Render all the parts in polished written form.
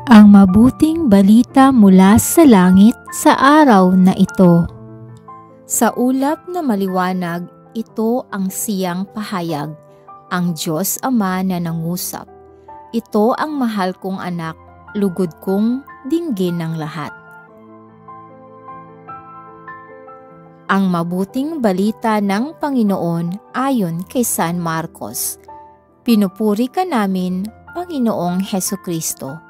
Ang mabuting balita mula sa langit sa araw na ito. Sa ulap na maliwanag, ito ang siyang pahayag, ang Diyos Ama na nangusap. Ito ang mahal kong anak, lugod kong dinggin ng lahat. Ang mabuting balita ng Panginoon ayon kay San Marcos. Pinupuri ka namin, Panginoong Hesukristo.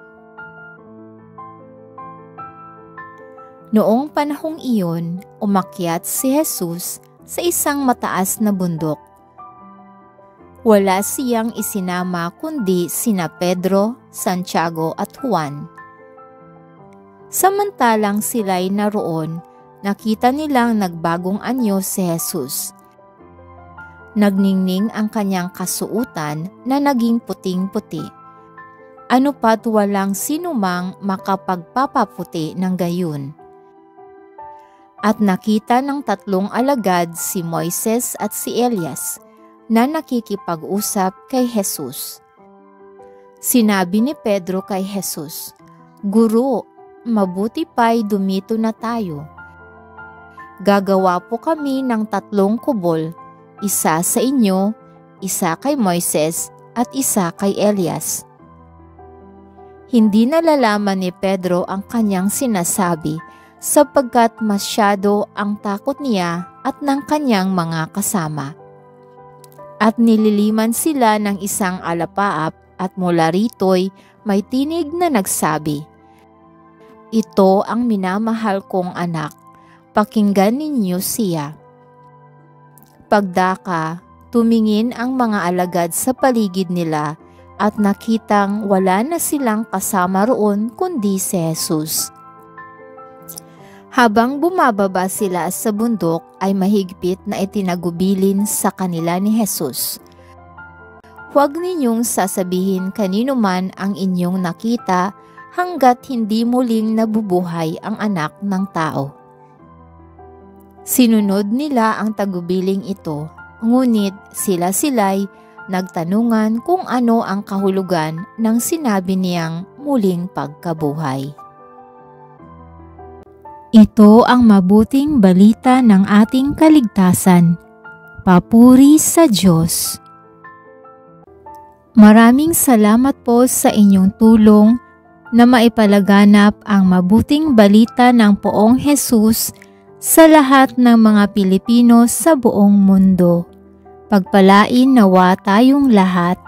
Noong panahong iyon, umakyat si Jesus sa isang mataas na bundok. Wala siyang isinama kundi sina Pedro, Santiago at Juan. Samantalang sila'y naroon, nakita nilang nagbagong anyo si Jesus. Nagningning ang kanyang kasuutan na naging puting-puti. Ano pat walang sinumang makapagpapaputi ng gayon. At nakita ng tatlong alagad si Moises at si Elias na nakikipag-usap kay Jesus. Sinabi ni Pedro kay Jesus, "Guro, mabuti pa'y dumito na tayo. Gagawa po kami ng 3 kubol, isa sa inyo, isa kay Moises at isa kay Elias." Hindi nalalaman ni Pedro ang kanyang sinasabi sapagkat masyado ang takot niya at ng kanyang mga kasama. At nililiman sila ng isang alapaap at mula rito'y may tinig na nagsabi, "Ito ang minamahal kong anak, pakinggan ninyo siya." Pagdaka, tumingin ang mga alagad sa paligid nila at nakitang wala na silang kasama roon kundi si Jesus. Habang bumababa sila sa bundok ay mahigpit na itinagubilin sa kanila ni Jesus. "Huwag ninyong sasabihin kanino man ang inyong nakita hanggat hindi muling nabubuhay ang anak ng tao." Sinunod nila ang tagubiling ito, ngunit sila-sila'y nagtanungan kung ano ang kahulugan ng sinabi niyang muling pagkabuhay. Ito ang mabuting balita ng ating kaligtasan. Papuri sa Diyos. Maraming salamat po sa inyong tulong na maipalaganap ang mabuting balita ng Poong Jesus sa lahat ng mga Pilipino sa buong mundo. Pagpalain nawa tayong lahat.